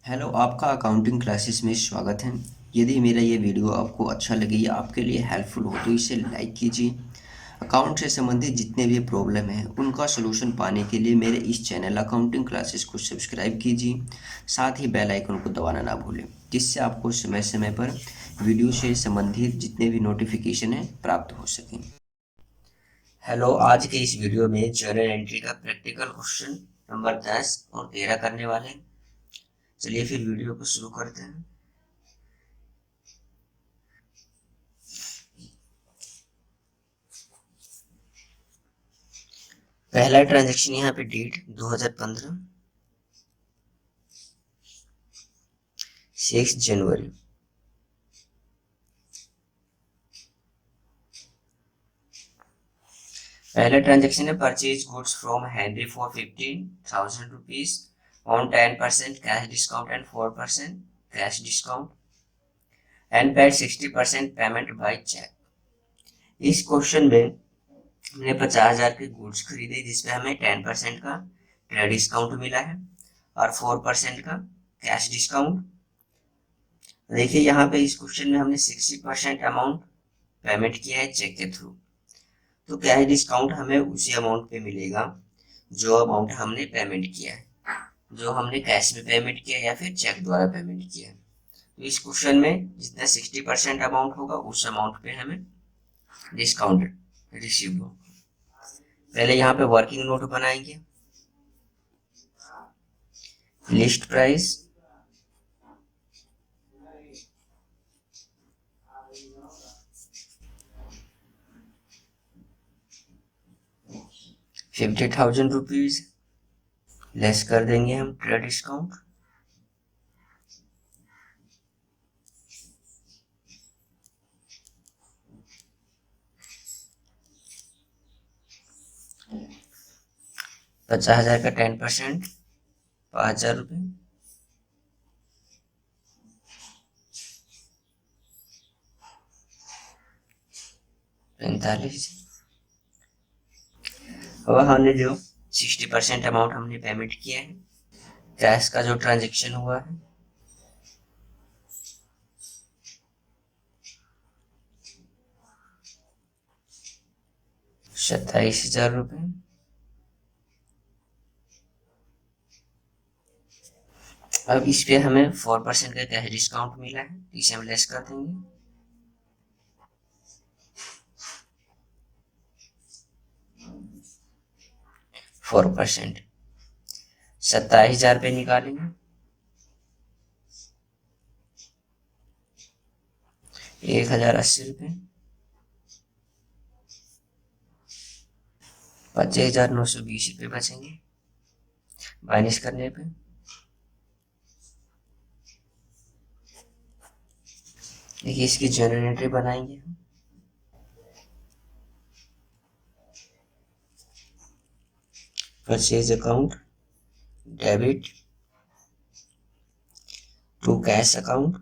Hello, आपका accounting classes में स्वागत है। यदि मेरा ये वीडियो आपको अच्छा लगे या आपके लिए हेल्पफुल हो तो इसे लाइक कीजिए। अकाउंट से संबंधित जितने भी प्रॉब्लम हैं उनका सलूशन पाने के लिए मेरे इस चैनल अकाउंटिंग क्लासेस को सब्सक्राइब कीजिए। साथ ही बेल आइकन को दबाना ना भूलें, जिससे आपको समय समय पर वीडियो से संबंधित जितने भी नोटिफिकेशन हैं प्राप्त हो सकें। हेलो, आज के इस वीडियो में जर्नल एंट्री का प्रैक्टिकल क्वेश्चन नंबर 10 और 13 करने वाले हैं। चलिए फिर वीडियो को शुरू करते हैं। पहला ट्रांजैक्शन यहाँ पे डेट 2015 6 जनवरी। पहला ट्रांजैक्शन है purchase goods from Henry for 15,000 rupees on 10% cash discount and 4% cash discount and paid 60% payment by cheque. इस क्वेश्चन में हमने 50,000 के गुड्स खरीदे जिसमें हमें 10% का क्रेडिट डिस्काउंट मिला है और 4% का कैश डिस्काउंट। देखिए यहाँ पे इस क्वेश्चन में हमने 60% अमाउंट पेमेंट किया है चेक के थ्रू, तो कैश डिस्काउंट हमें उसी अमाउंट पे मिलेगा जो अमाउंट हमने पेमेंट किया है, जो हमने कैश में पेमेंट किया या फिर चेक द्वारा पेमेंट किया है। तो इस क्वेश्चन में जितना 60% अमाउंट होगा उस अमाउंट पे हमें डिस्काउंट रिसीव होगा। पहले यहाँ पे वर्किंग नोट बनाएंगे। लिस्ट प्राइस, ₹50,000 लेस कर देंगे हम क्रेडिट डिस्काउंट। ₹50,000 का 10% ₹5,000। 45। अब हमने जो 60% अमाउंट हमने पेमेंट किया है, कैश का जो ट्रांजेक्शन हुआ है 27,000 रुपये। अब इस पे हमें 4% का कैश डिस्काउंट मिला है, इसे हम लेस कर देंगे। फोर परसेंट 27,000 पे निकालेंगे। 1,080 रुपये। 25,920 रुपये बचेंगे माइनस करने पे। देखिए इसकी जर्नल एंट्री बनाएंगे हम। Purchase account debit to cash account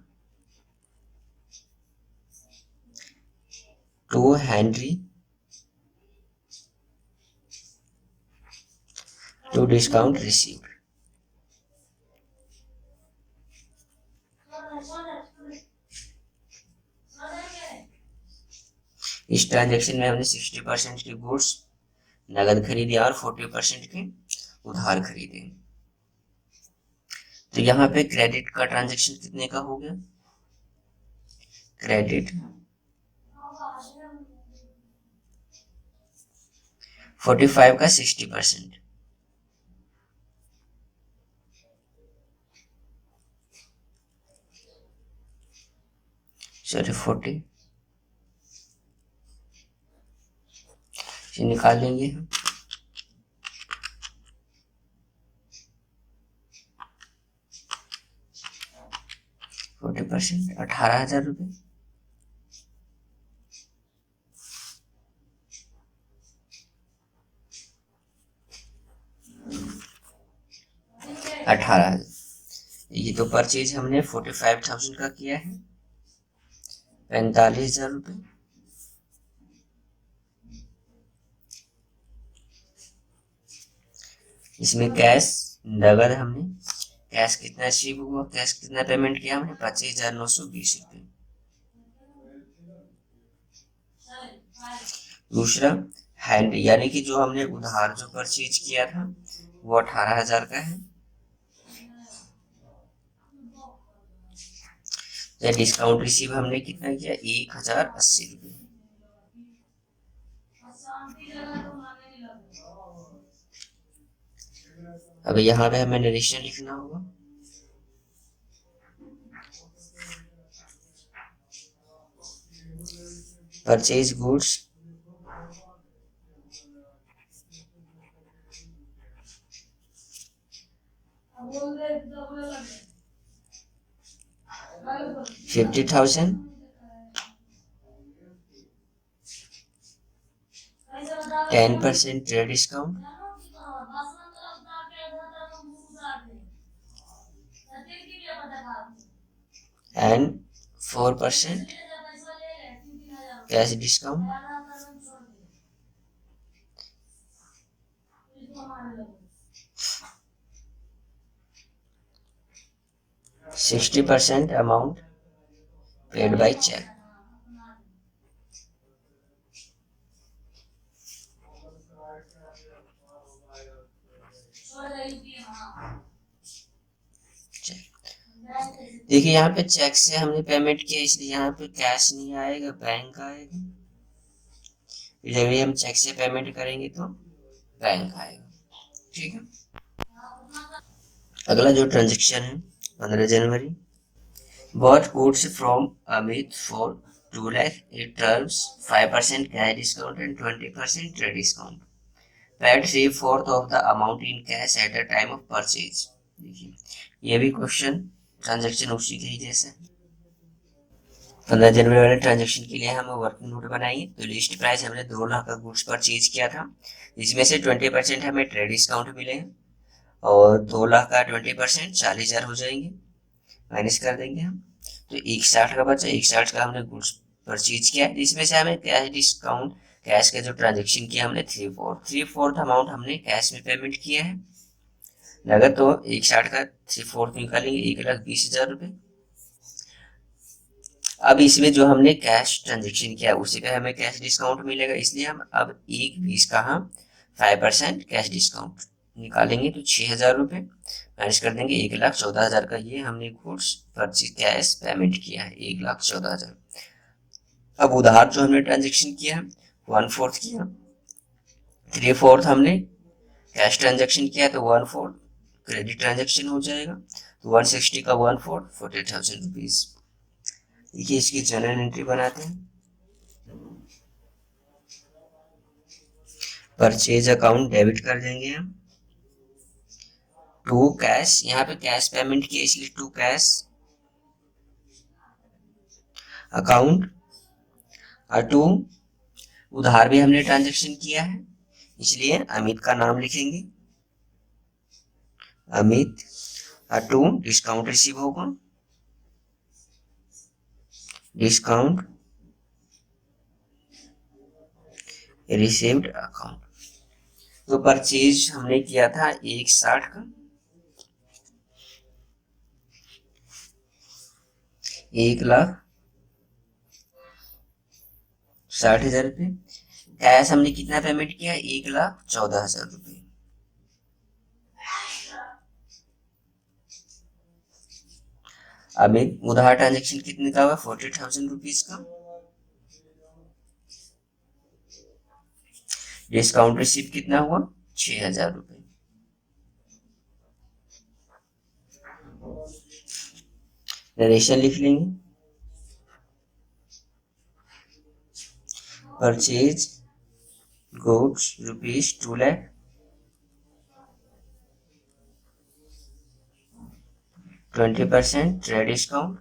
to Henry to discount received. इस ट्रांजेक्शन में हमने 60% के गुड्स नगद खरीदे और 40% के उधार खरीदे। तो यहाँ पे क्रेडिट का ट्रांजेक्शन कितने का हो गया? क्रेडिट 45 का 60%, सॉरी 40 से निकाल लेंगे हम। 40% 18,000 रुपये। 18,000। ये तो परचेज हमने 45,000 का किया है, 45,000 रुपये। इसमें कैश नगद हमने कैश कितना रिसीव हुआ, कैश कितना पेमेंट किया हमने, 25,920 रुपये। दूसरा हैंड यानी कि जो हमने उधार जो परचेज किया था वो 18,000 का है। तो डिस्काउंट रिसीव हमने कितना किया, 1,080 रुपये। अब यहाँ पे हमें नरेशन लिखना होगा। Purchase goods $50,000, 10% trade discount, and 4% cash discount. $60% amount paid by check. देखिए यहाँ पे चेक से हमने पेमेंट किया इसलिए यहाँ पे कैश नहीं आएगा, बैंक आएगा। जब भी हम चेक से पेमेंट करेंगे तो बैंक आएगा। ठीक है। अगला जो ट्रांजेक्शन है 15 जनवरी, bought goods from Amit for 2 lakh, it terms 5% cash discount and 20% trade discount. Paid 3/4 of the amount in cash at the time of purchase. देखिए ये भी क्वेश्चन ट्रांजेक्शन उसी के ही जैसे 15 जनवरी वाले ट्रांजेक्शन के लिए हम वर्किंग नोट बनाएंगे। तो लिस्ट प्राइस हमने 2 लाख का गुड्स परचेज किया था, इसमें से 20% हमें ट्रेड डिस्काउंट मिले हैं और 2 लाख का 20% 40,000 हो जाएंगे, माइनस कर देंगे हम। तो 160 का बचा, 160 का हमने गुड्स परचेज किया है, इसमें से हमें कैश डिस्काउंट, कैश का जो ट्रांजेक्शन किया हमने 3/4 अमाउंट हमने कैश में पेमेंट किया है। नगद तो 160 का 3/4 निकालेंगे, 1,20,000 रुपये। अब इसमें जो हमने कैश ट्रांजेक्शन किया उसी पे हमें कैश डिस्काउंट मिलेगा, इसलिए हम अब 1,20 का हम 5% कैश डिस्काउंट निकालेंगे तो 6,000 रुपये माइनस कर देंगे, 1,14,000 का ये हमने गुड्स परचेज कैश पेमेंट किया है, 1,14,000। अब उधार जो हमने ट्रांजेक्शन किया है 1/4 किया, 3/4 हमने कैश ट्रांजेक्शन किया तो 1/4 क्रेडिट ट्रांजेक्शन हो जाएगा, तो 160 का 1/4 40,000 रुपीज। देखिए इसकी जर्नल एंट्री बनाते हैं। परचेज अकाउंट डेबिट कर देंगे हम, टू कैश, यहाँ पे कैश पेमेंट किया इसलिए टू कैश अकाउंट, और टू उधार भी हमने ट्रांजेक्शन किया है इसलिए अमित का नाम लिखेंगे, अमित, और टू डिस्काउंट रिसीव होगा, डिस्काउंट रिसीव्ड अकाउंट। तो परचेज हमने किया था 160 का, 1,60,000 रुपये। कैश हमने कितना पेमेंट किया, 1,14,000 रुपये। अब उधार ट्रांजेक्शन कितने का हुआ, 40,000 रुपीज का। डिस्काउंट रिसीव कितना हुआ, 6,000 रुपये। नरेशन लिख लेंगे, purchase goods rupees 2 lakh, 20% trade discount,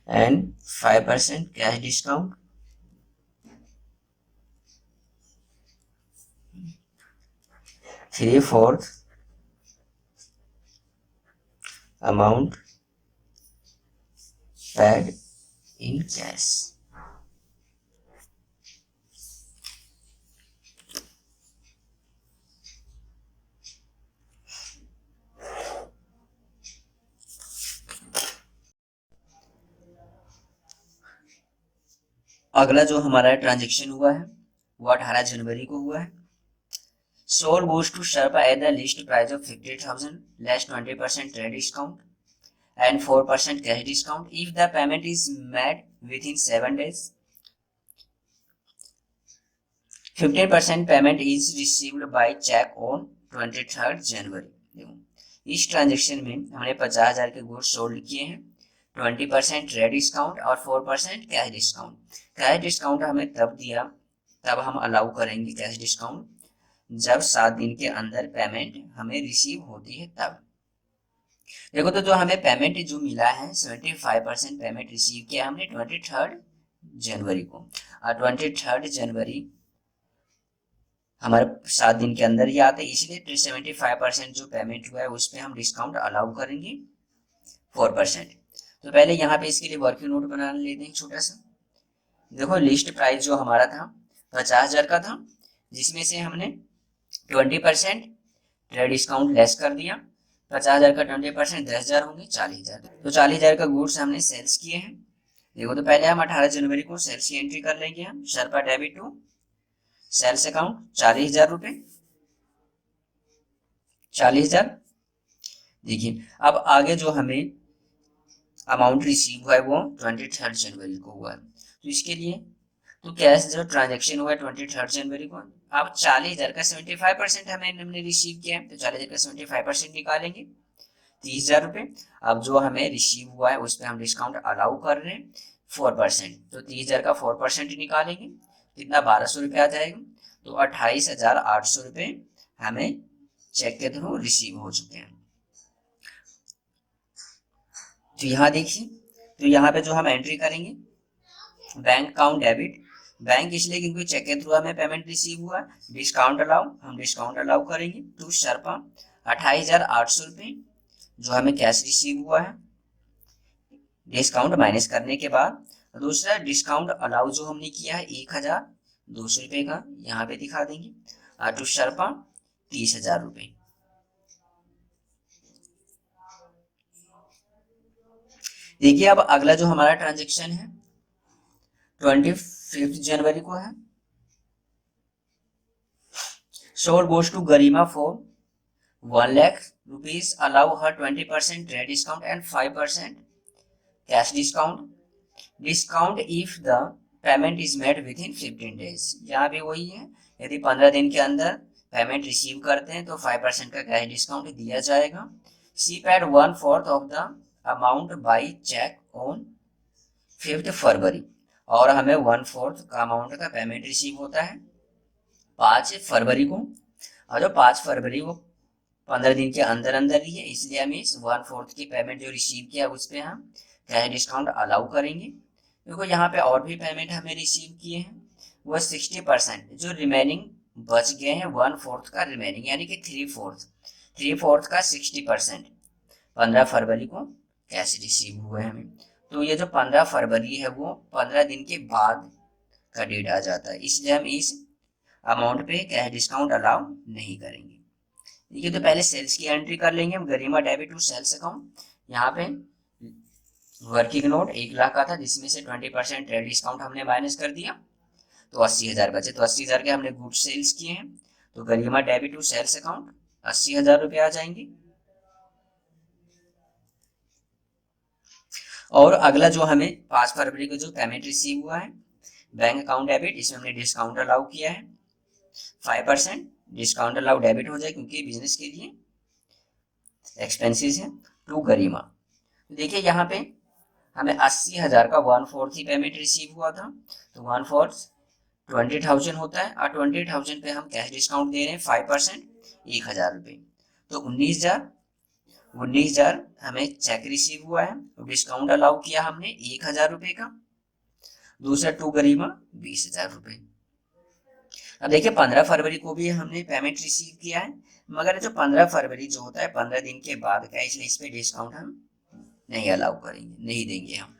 and 5% cash discount, three-fourth amount paid in cash। अगला जो हमारा ट्रांजेक्शन हुआ है वो 18 जनवरी को हुआ है। Sold goes to Sharpa at the list price of 50,000 less 20% trade discount and 4% cash discount if the payment is made within 7 days. 15% payment is received by check on 23rd January. देखो इस transaction में हमने 50,000 के goods sold किए हैं, 20% trade discount और 4% cash discount. Cash discount हमें तब दिया, तब हम अलाउ करेंगे कैश डिस्काउंट जब 7 दिन के अंदर पेमेंट हमें रिसीव होती है तब। देखो तो जो हमें पेमेंट जो मिला है 75% पेमेंट रिसीव किया हमने 23rd जनवरी को, और 23rd जनवरी हमारे 7 दिन के अंदर ही आते हैं, इसलिए 75% जो पेमेंट हुआ है उस पर हम डिस्काउंट अलाउ करेंगे 4%। तो पहले यहाँ पे इसके लिए वर्किंग नोट बना लेते हैं छोटा सा। देखो लिस्ट प्राइस जो हमारा था 50,000 का था, जिसमें से हमने 20% ट्रेड डिस्काउंट लेस कर दिया। 50,000 का 20% 10,000 होंगे 40,000। तो 40,000 का गुड्स हमने सेल्स किए हैं। देखो तो पहले हम 18 जनवरी को सेल्स की एंट्री कर लेंगे। हम शर्पा डेबिट टू सेल्स अकाउंट 40,000 रुपए, 40,000। देखिए अब आगे जो हमें अमाउंट रिसीव हुआ है वो 23rd जनवरी को हुआ है। तो इसके लिए तो कैश जो ट्रांजेक्शन हुआ है 23rd जनवरी को, अब 40,000 का 75% हमने रिसीव किया है, तो 40,000 का 75% निकालेंगे 30,000 रुपए। अब जो हमें रिसीव हुआ है उस पर हम डिस्काउंट अलाउ कर रहे हैं 4%, तो 30,000 का 4% निकालेंगे, कितना 1,200 रुपये आ जाएगा। तो 28,800 रुपये हमें चेक के थ्रू रिसीव हो चुके हैं। तो यहाँ देखिए, तो यहाँ पे जो हम एंट्री करेंगे बैंक अकाउंट डेबिट, बैंक इसलिए क्योंकि चेक के थ्रू हमें पेमेंट रिसीव हुआ। डिस्काउंट अलाउ, हम डिस्काउंट अलाउ करेंगे टू शर्पा 28,800 रुपये जो हमें कैश रिसीव हुआ है, डिस्काउंट माइनस करने के बाद। दूसरा डिस्काउंट अलाउ जो हमने किया है 1,200 रुपये का, यहाँ पे दिखा देंगे, टू शर्पा 30,000 रुपये। देखिए अब अगला जो हमारा ट्रांजेक्शन है 25 जनवरी को है। Sold goods to Garima for 1 lakh rupees, allow her 20% trade discount and 5% cash discount, discount if the payment is made within 15 days. यहाँ पे वही है, यदि 15 दिन के अंदर पेमेंट रिसीव करते हैं तो 5% का कैश डिस्काउंट दिया जाएगा। C paid 1/4 of the amount by cheque on 5th फरवरी, और हमें 1/4 का अमाउंट का पेमेंट रिसीव होता है 5 फरवरी को, और जो 5 फरवरी वो 15 दिन के अंदर अंदर ही है, इसलिए हम इस 1/4 की पेमेंट जो रिसीव किया उस पर हम कैश डिस्काउंट अलाउ करेंगे। देखो यहाँ पे और भी पेमेंट हमें रिसीव किए हैं, वो 60% जो रिमेनिंग बच गए हैं 1/4 का रिमेनिंग, यानी कि 3/4 का 60% 15 फरवरी को कैश रिसीव हुए हमें। तो ये जो 15 फरवरी है वो 15 दिन के बाद का डेट आ जाता है, इसलिए हम इस अमाउंट पे कैश डिस्काउंट अलाउ नहीं करेंगे। ठीक है, तो पहले सेल्स की एंट्री कर लेंगे हम, गरिमा डेबिट टू सेल्स अकाउंट। यहाँ पे वर्किंग नोट 1 लाख का था, जिसमें से 20% ट्रेड डिस्काउंट हमने माइनस कर दिया, तो 80,000 बचे। तो 80,000 के हमने गुड सेल्स किए हैं, तो गरिमा डेबिट टू सेल्स अकाउंट 80,000 रुपये आ जाएंगे। और अगला जो हमें 5 फरवरी को जो पेमेंट रिसीव हुआ है बैंक अकाउंट डेबिट, इसमें हमने डिस्काउंट अलाउ किया है 5%, डिस्काउंट अलाउ डेबिट हो जाए क्योंकि बिजनेस के लिए एक्सपेंसेस है, टू गरिमा। देखिए यहाँ पे हमें 80,000 का 1/4 ही पेमेंट रिसीव हुआ था, तो 1/4 20,000 होता है, और 20,000 पे हम कैश डिस्काउंट दे रहे हैं 5% 1,000 रुपये, तो 19,000 हमें चेक रिसीव हुआ है, तो डिस्काउंट अलाउ किया हमने 1,000 रुपये का। दूसरा टू गरिमा 20,000 रुपये। अब देखिए 15 फरवरी को भी हमने पेमेंट रिसीव किया है, मगर जो 15 फरवरी जो होता है 15 दिन के बाद का, इसलिए इस पे डिस्काउंट हम नहीं अलाउ करेंगे, नहीं देंगे हम।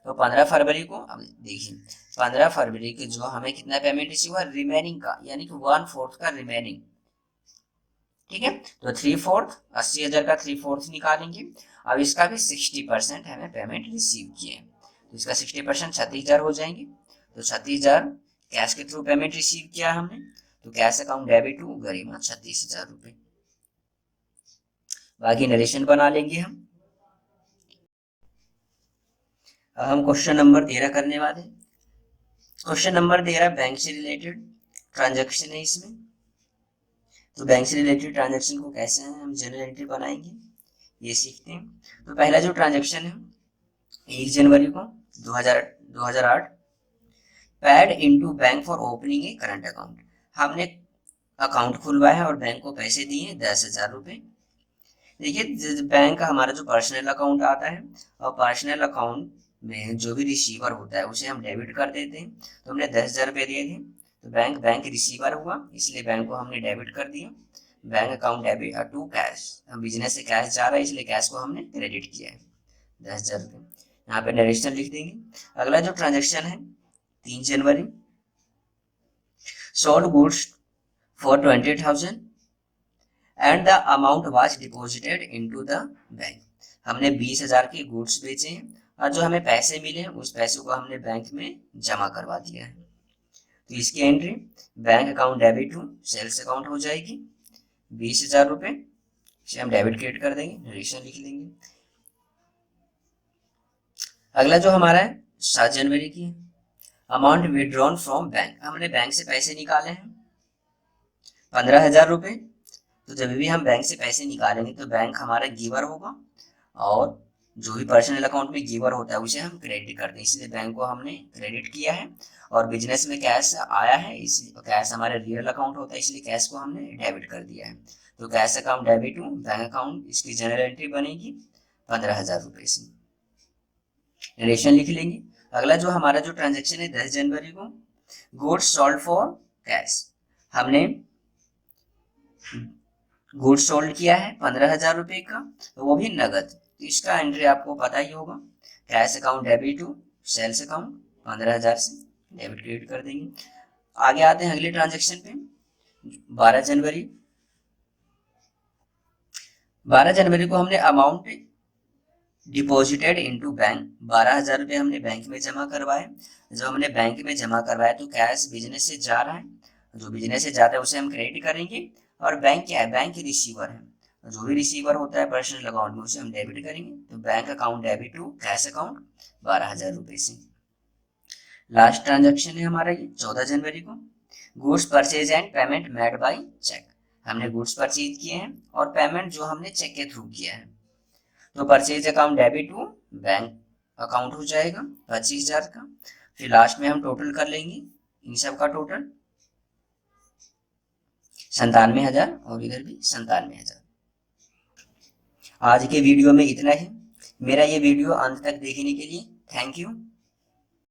तो 15 फरवरी को, अब देखिए 15 फरवरी के जो हमें कितना पेमेंट रिसीव हुआ रिमेनिंग का, यानी कि 1/4 का रिमेनिंग, ठीक है, तो 3/4 80,000 का 3/4 निकालेंगे। अब इसका भी 60% हमें पेमेंट रिसीव किए, तो इसका 60% 36,000 हो जाएंगे, तो 36,000 कैश के थ्रू पेमेंट रिसीव किया हमने, तो कैश अकाउंट डेबिट टू गरिमा 36,000 रुपये। बाकी नरेशन बना लेंगे हम। अब हम क्वेश्चन नंबर 13 करने वाले हैं। क्वेश्चन नंबर 13 बैंक से रिलेटेड ट्रांजैक्शन है इसमें। तो बैंक से रिलेटेड ट्रांजैक्शन को कैसे हम जनरल एंट्री बनाएंगे ये सीखते हैं। तो पहला जो ट्रांजैक्शन है 1 जनवरी को 2008 pad into bank for opening A current account. हमने अकाउंट खुलवाया है और बैंक को पैसे दिए 10,000 रुपये। देखिए बैंक का हमारा जो पर्सनल अकाउंट आता है और पर्सनल अकाउंट में जो भी रिसीवर होता है उसे हम डेबिट कर देते हैं। तो हमने 10,000 रुपये दिए थे, तो बैंक रिसीवर हुआ, इसलिए बैंक को हमने डेबिट कर दिया। Bank account debit to cash, हम बिजनेस से कैश जा रहा है इसलिए कैश को हमने क्रेडिट किया है 10,000 रुपये। यहाँ पे नरेशन लिख देंगे। अगला जो ट्रांजेक्शन है 3 जनवरी sold goods for 20,000 and the amount was deposited into the bank. हमने 20,000 के गुड्स बेचे हैं और जो हमें पैसे मिले उस पैसे को हमने बैंक में जमा करवा दिया है। तो इसकी entry bank account debit to sales account हो जाएगी 20,000 रुपये, इसे हम डेबिट क्रेडिट कर देंगे, नरेशन लिख लेंगे। अगला जो हमारा है 7 जनवरी की अमाउंट विड्रॉन फ्रॉम बैंक। हमने बैंक से पैसे निकाले हैं 15,000 रुपये। तो जब भी हम बैंक से पैसे निकालेंगे तो बैंक हमारा गिवर होगा और जो भी पर्सनल अकाउंट में गिवर होता है उसे हम क्रेडिट करते हैं, इसलिए बैंक को हमने क्रेडिट किया है। और बिजनेस में कैश आया है, इसलिए कैश हमारा रियल अकाउंट होता है, इसलिए कैश को हमने डेबिट कर दिया है। तो cash account debit to bank account, इसकी जनरल एंट्री बनेगी 15,000 रुपये से, नरेशन लिख लेंगे। अगला जो हमारा जो ट्रांजेक्शन है 10 जनवरी को गुड्स सोल्ड फॉर कैश। हमने गुड्स सोल्ड किया है 15,000 रुपये का, तो वो भी नगद। तो इसका एंट्री आपको पता ही होगा, cash account debit to sales account 15,000 से डेबिट क्रेडिट कर देंगे। आगे आते हैं अगले ट्रांजेक्शन पे 12 जनवरी। 12 जनवरी को हमने अमाउंट डिपॉजिटेड इनटू बैंक 12,000 रुपये हमने बैंक में जमा करवाए। जब हमने बैंक में जमा करवाया तो कैश बिजनेस से जा रहा है, जो बिजनेस से जाता है उसे हम क्रेडिट करेंगे। और बैंक क्या है, बैंक रिसीवर है, जो भी रिसीवर होता है पर्सनल अकाउंट में उसे हम डेबिट करेंगे। तो bank account debit to cash account 12,000 रुपये से। लास्ट ट्रांजेक्शन है हमारा ये 14 जनवरी को goods purchase and payment made by cheque. हमने गुड्स परचेज किए हैं और पेमेंट जो हमने चेक के थ्रू किया है। तो purchase account debit to bank account हो जाएगा 25,000 का। फिर लास्ट में हम टोटल कर लेंगे इन सब का टोटल 97,000 और इधर भी 97,000। आज के वीडियो में इतना ही। मेरा ये वीडियो अंत तक देखने के लिए थैंक यू।